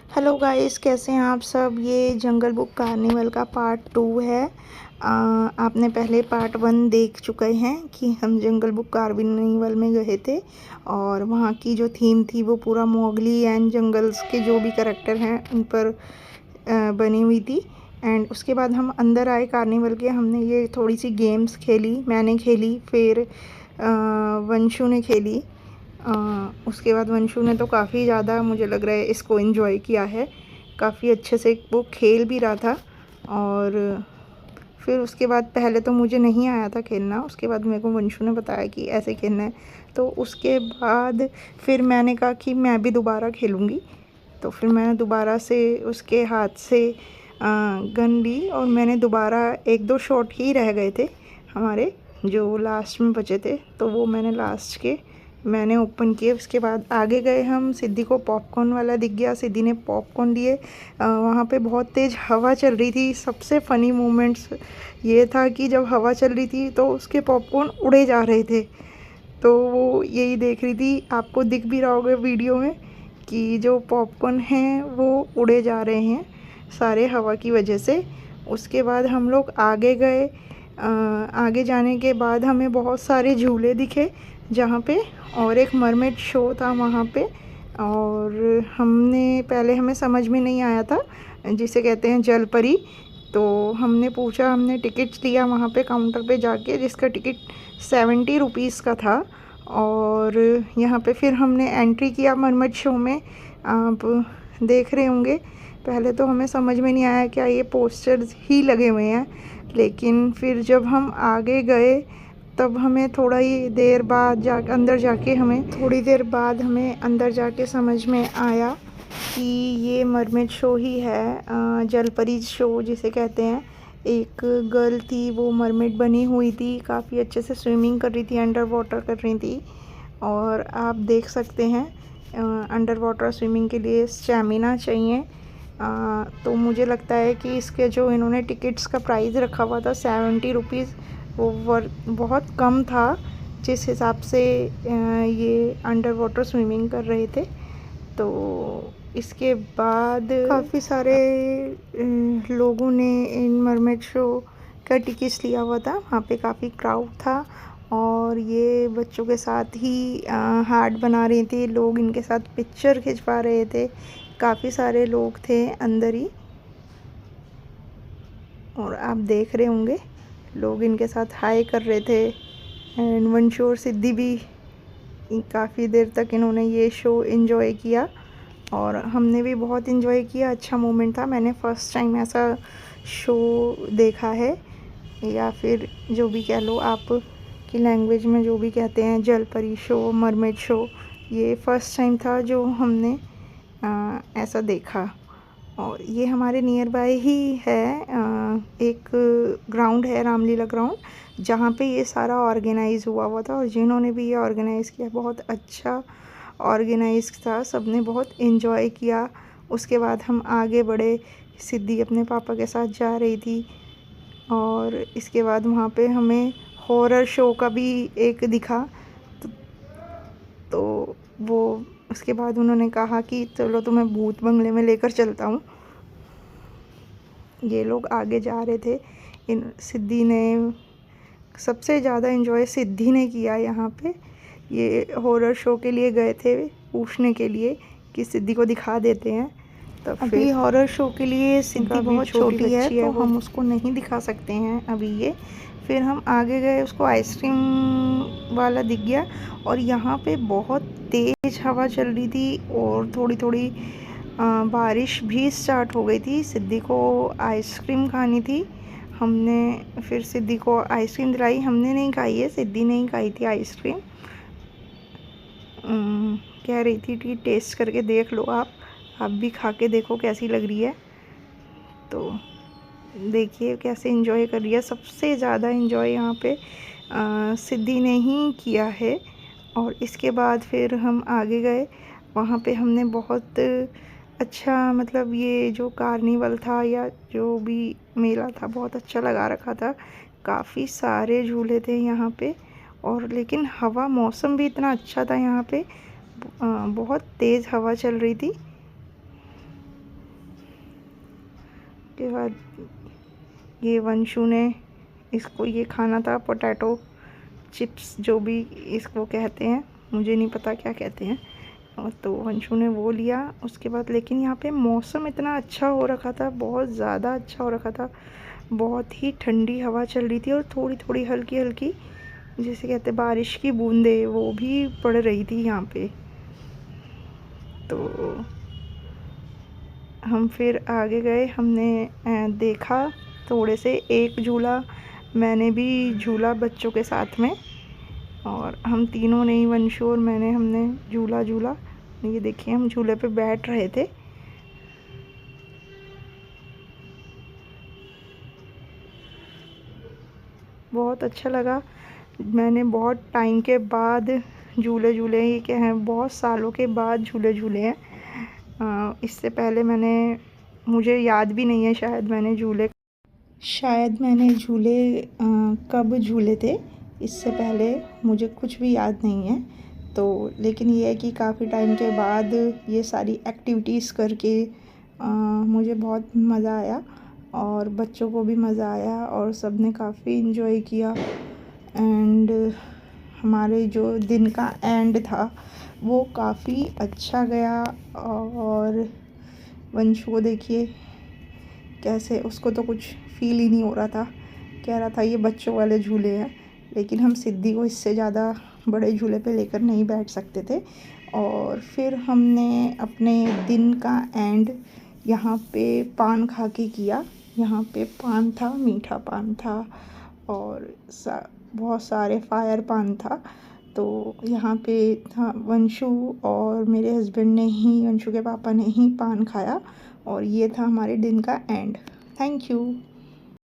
Hello guys, कैसे हैं आप सब। ये जंगल बुक कार्निवल का पार्ट 2 है। आपने पहले पार्ट 1 देख चुके हैं कि हम जंगल बुक कार्निवल में गए थे और वहाँ की जो थीम थी वो पूरा मोगली एंड जंगल्स के जो भी कैरेक्टर हैं उन पर बनी हुई थी। एंड उसके बाद हम अंदर आए कार्निवल के। हमने ये थोड़ी सी गेम्स खेली, मैंने खेली, फिर वंशु ने खेली। उसके बाद वंशु ने तो काफ़ी ज़्यादा मुझे लग रहा है इसको एंजॉय किया है, काफ़ी अच्छे से वो खेल भी रहा था। और फिर उसके बाद पहले तो मुझे नहीं आया था खेलना, उसके बाद मेरे को वंशु ने बताया कि ऐसे खेलना है। तो उसके बाद फिर मैंने कहा कि मैं भी दोबारा खेलूँगी। तो फिर मैंने दोबारा से उसके हाथ से गन ली और मैंने दोबारा 1-2 शॉट ही रह गए थे हमारे जो लास्ट में बचे थे, तो वो मैंने लास्ट के मैंने ओपन किए। उसके बाद आगे गए हम। सिद्धि को पॉपकॉर्न वाला दिख गया, सिद्धि ने पॉपकॉर्न लिए। वहाँ पे बहुत तेज़ हवा चल रही थी। सबसे फ़नी मोमेंट्स ये था कि जब हवा चल रही थी तो उसके पॉपकॉर्न उड़े जा रहे थे, तो वो यही देख रही थी। आपको दिख भी रहा होगा वीडियो में कि जो पॉपकॉर्न हैं वो उड़े जा रहे हैं सारे हवा की वजह से। उसके बाद हम लोग आगे गए। आगे जाने के बाद हमें बहुत सारे झूले दिखे जहाँ पे, और एक मरमेड शो था वहाँ पे। और हमने पहले हमें समझ में नहीं आया था, जिसे कहते हैं जल परी। तो हमने पूछा, हमने टिकट्स लिया वहाँ पे काउंटर पे जाके, जिसका टिकट 70 रुपीज़ का था। और यहाँ पे फिर हमने एंट्री किया मरमेड शो में। आप देख रहे होंगे, पहले तो हमें समझ में नहीं आया क्या ये पोस्टर्स ही लगे हुए हैं, लेकिन फिर जब हम आगे गए तब हमें थोड़ी देर बाद थोड़ी देर बाद हमें अंदर जाके समझ में आया कि ये मरमेड शो ही है, जलपरी शो जिसे कहते हैं। एक गर्ल थी, वो मरमेड बनी हुई थी, काफ़ी अच्छे से स्विमिंग कर रही थी, अंडर वाटर कर रही थी। और आप देख सकते हैं अंडर वाटर स्विमिंग के लिए स्टैमिना चाहिए। तो मुझे लगता है कि इसके जो इन्होंने टिकट्स का प्राइस रखा हुआ था 70 रुपीज़, वो बहुत कम था जिस हिसाब से ये अंडर वाटर स्विमिंग कर रहे थे। तो इसके बाद काफ़ी सारे लोगों ने इन मरमेड शो का टिकट्स लिया हुआ था। वहाँ पे काफ़ी क्राउड था और ये बच्चों के साथ ही हार्ट बना रहे थे लोग, इनके साथ पिक्चर खिंचवा रहे थे। काफ़ी सारे लोग थे अंदर ही, और आप देख रहे होंगे लोग इनके साथ हाय कर रहे थे। एंड वंशु और सिद्धि भी काफ़ी देर तक इन्होंने ये शो एंजॉय किया और हमने भी बहुत एंजॉय किया। अच्छा मोमेंट था। मैंने फ़र्स्ट टाइम ऐसा शो देखा है, या फिर जो भी कह लो आप की लैंग्वेज में जो भी कहते हैं, जलपरी शो, मरमेड शो, ये फ़र्स्ट टाइम था जो हमने ऐसा देखा। और ये हमारे नियर बाय ही है, एक ग्राउंड है, रामलीला ग्राउंड, जहाँ पे ये सारा ऑर्गेनाइज़ हुआ था। और जिन्होंने भी ये ऑर्गेनाइज़ किया, बहुत अच्छा ऑर्गेनाइज़ था, सबने बहुत एंजॉय किया। उसके बाद हम आगे बढ़े, सिद्धि अपने पापा के साथ जा रही थी। और इसके बाद वहाँ पे हमें हॉरर शो का भी एक दिखा, तो वो उसके बाद उन्होंने कहा कि चलो तुम्हें भूत बंगले में लेकर चलता हूँ। ये लोग आगे जा रहे थे। सिद्धि ने सबसे ज़्यादा एंजॉय सिद्धि ने किया यहाँ पे। ये हॉरर शो के लिए गए थे पूछने के लिए कि सिद्धि को दिखा देते हैं। तो अभी हॉरर शो के लिए सिद्धि बहुत छोटी है, तो हम उसको नहीं दिखा सकते हैं अभी ये। फिर हम आगे गए, उसको आइसक्रीम वाला दिख गया। और यहाँ पे बहुत तेज़ हवा चल रही थी और थोड़ी थोड़ी बारिश भी स्टार्ट हो गई थी। सिद्धि को आइसक्रीम खानी थी। हमने फिर सिद्धि को आइसक्रीम दिलाई। हमने नहीं खाई है, सिद्धि ने ही खाई थी आइसक्रीम। कह रही थी कि टेस्ट करके देख लो, आप भी खा के देखो कैसी लग रही है। तो देखिए कैसे एंजॉय कर रही है। सबसे ज़्यादा एंजॉय यहाँ पे सिद्धि ने ही किया है। और इसके बाद फिर हम आगे गए, वहाँ पे हमने बहुत अच्छा, मतलब ये जो कार्निवल था या जो भी मेला था, बहुत अच्छा लगा रखा था। काफ़ी सारे झूले थे यहाँ पे, और लेकिन हवा, मौसम भी इतना अच्छा था यहाँ पे, बहुत तेज़ हवा चल रही थी। उसके बाद ये वंशु ने इसको ये खाना था, पोटैटो चिप्स जो भी इसको कहते हैं, मुझे नहीं पता क्या कहते हैं। और तो वंशु ने वो लिया। उसके बाद लेकिन यहाँ पे मौसम इतना अच्छा हो रखा था, बहुत ज़्यादा अच्छा हो रखा था, बहुत ही ठंडी हवा चल रही थी और थोड़ी थोड़ी हल्की हल्की जिसे कहते हैं बारिश की बूंदें वो भी पड़ रही थी यहाँ पे। तो हम फिर आगे गए, हमने देखा थोड़े से, एक झूला मैंने भी झूला बच्चों के साथ में, और हम तीनों ने ही, वंशु और मैंने, हमने झूला झूला। ये देखिए हम झूले पे बैठ रहे थे। बहुत अच्छा लगा। मैंने बहुत टाइम के बाद झूले झूले, ये क्या है, बहुत सालों के बाद झूले झूले हैं। इससे पहले मुझे याद भी नहीं है शायद मैंने झूले कब झूले थे, इससे पहले मुझे कुछ भी याद नहीं है। तो लेकिन ये है कि काफ़ी टाइम के बाद ये सारी एक्टिविटीज़ करके मुझे बहुत मज़ा आया और बच्चों को भी मज़ा आया और सब ने काफ़ी इन्जॉय किया। एंड हमारे जो दिन का एंड था वो काफ़ी अच्छा गया। और वंशु को देखिए कैसे, उसको तो कुछ फील ही नहीं हो रहा था, कह रहा था ये बच्चों वाले झूले हैं। लेकिन हम सिद्धि को इससे ज़्यादा बड़े झूले पे लेकर नहीं बैठ सकते थे। और फिर हमने अपने दिन का एंड यहाँ पे पान खा के किया। यहाँ पे पान था, मीठा पान था और बहुत सारे फायर पान था। तो यहाँ पे था, वंशु और मेरे हस्बैंड ने ही, वंशु के पापा ने ही पान खाया और ये था हमारे दिन का एंड। Thank you.